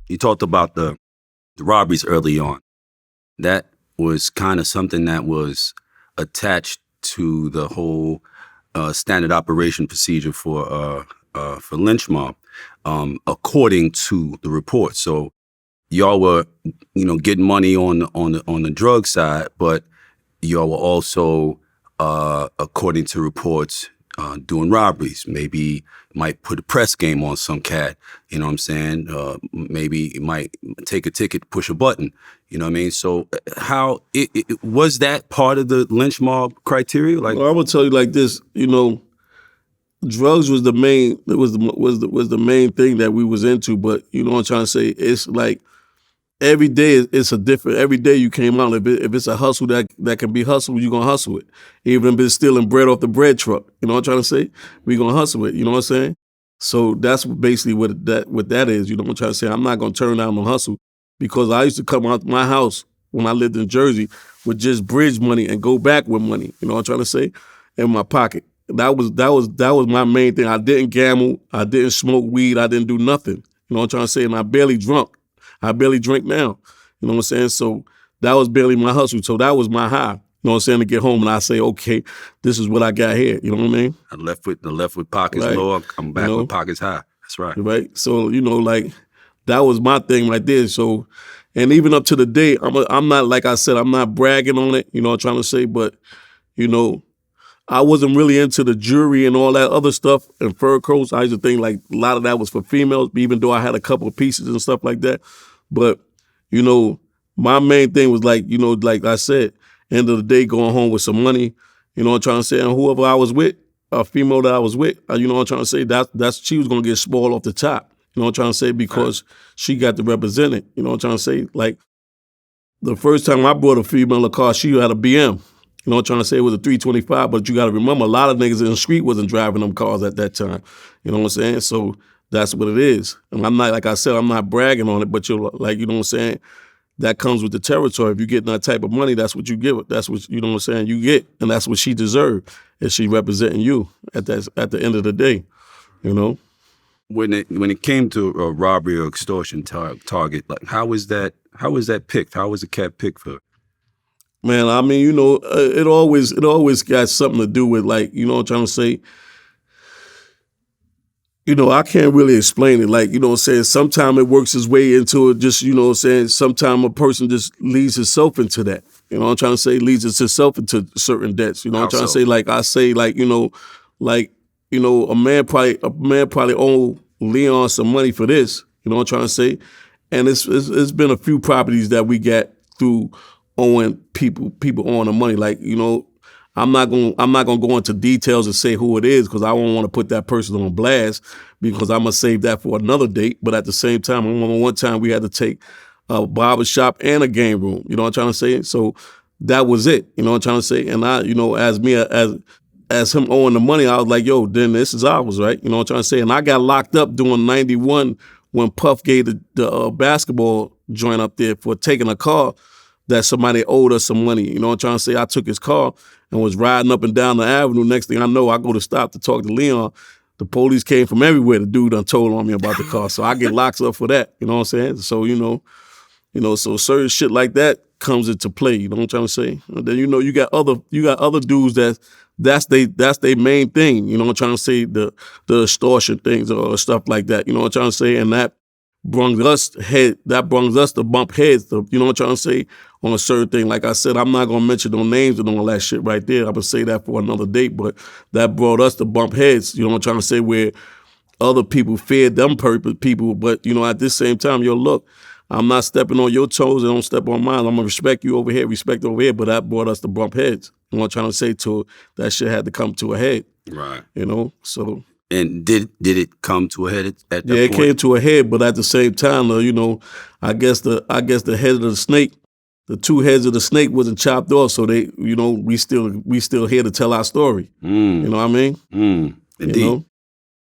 you talked about the robberies early on. That was kind of something that was attached to the whole standard operation procedure for Lynchmob, according to the report. So y'all were, getting money on the drug side, but y'all were also, according to reports, doing robberies. Maybe might put a press game on some cat. You know what I'm saying? Maybe it might take a ticket, push a button. You know what I mean? So how it was that part of the lynch mob criteria? Like, well, I would tell you like this. Drugs was the main. It was the main thing that we was into. But you know what I'm trying to say? It's like every day it's a different. Every day you came out. If it's a hustle that can be hustled, you gonna hustle it. Even if it's stealing bread off the bread truck. You know what I'm trying to say? We gonna hustle it. You know what I'm saying? So that's basically what that is. You know what I'm trying to say? I'm not gonna turn down no hustle because I used to come out my house when I lived in Jersey with just bridge money and go back with money. You know what I'm trying to say? In my pocket. That was my main thing. I didn't gamble. I didn't smoke weed. I didn't do nothing. You know what I'm trying to say? And I barely drunk. I barely drink now. You know what I'm saying? So that was barely my hustle. So that was my high. You know what I'm saying? To get home and I say, okay, this is what I got here. You know what I mean? the left with pockets Right. low, I'm back with pockets high. That's right. Right. So, like that was my thing right there. So, and even up to the day, I'm not, like I said, I'm not bragging on it, you know what I'm trying to say, but, I wasn't really into the jewelry and all that other stuff and fur coats. I used to think like a lot of that was for females, even though I had a couple of pieces and stuff like that. But, my main thing was like, like I said, end of the day, going home with some money, you know what I'm trying to say? And whoever I was with, a female that I was with, you know what I'm trying to say? That's she was going to get spoiled off the top. You know what I'm trying to say? Because she got to represent it. You know what I'm trying to say? Like, the first time I brought a female a car, she had a BM. You know what I'm trying to say? It was a 325, but you got to remember, a lot of niggas in the street wasn't driving them cars at that time. You know what I'm saying? So that's what it is. And I'm not, like I said, I'm not bragging on it, but you're like, you know what I'm saying? That comes with the territory. If you get that type of money, that's what you give. That's what, you know what I'm saying, you get. And that's what she deserved, is she representing you at the end of the day, you know? When it came to a robbery or extortion target, like how was that picked? How was the cat picked for? Man, I mean, it always got something to do with, like, you know what I'm trying to say? I can't really explain it. Like, you know what I'm saying? Sometimes it works its way into it, just, you know what I'm saying? Sometimes a person just leads himself into that. You know what I'm trying to say? Leads himself into certain debts. You know what I'm trying to say? Like, I say, like, a man probably owe Leon some money for this. You know what I'm trying to say? And it's been a few properties that we got through owing people owing the money. Like, I'm not gonna go into details and say who it is because I don't want to put that person on blast because I'm gonna save that for another date. But at the same time, I remember one time we had to take a barbershop and a game room. You know what I'm trying to say? So that was it. You know what I'm trying to say? And I, as him owing the money, I was like, yo, then this is ours, right? You know what I'm trying to say? And I got locked up doing 91 when Puff gave the basketball joint up there for taking a car that somebody owed us some money. You know what I'm trying to say? I took his car and was riding up and down the avenue. Next thing I know, I go to stop to talk to Leon. The police came from everywhere. The dude done told on me about the car. So I get locked up for that. You know what I'm saying? So, so certain shit like that comes into play. You know what I'm trying to say? And then, you got other dudes that's they main thing. You know what I'm trying to say? The extortion things or stuff like that. You know what I'm trying to say? And that brings us to bump heads. You know what I'm trying to say? On a certain thing. Like I said, I'm not going to mention no names and all that shit right there. I'm going to say that for another date, but that brought us to bump heads. You know what I'm trying to say? Where other people feared them people, but, at this same time, look, I'm not stepping on your toes and don't step on mine. I'm going to respect you over here, respect over here, but that brought us to bump heads. You know what I'm trying to say? That shit had to come to a head. Right. So... And did it come to a head at that point? Yeah, it came to a head, but at the same time, I guess the head of the snake, the two heads of the snake wasn't chopped off, so we still here to tell our story. You know what I mean? Indeed.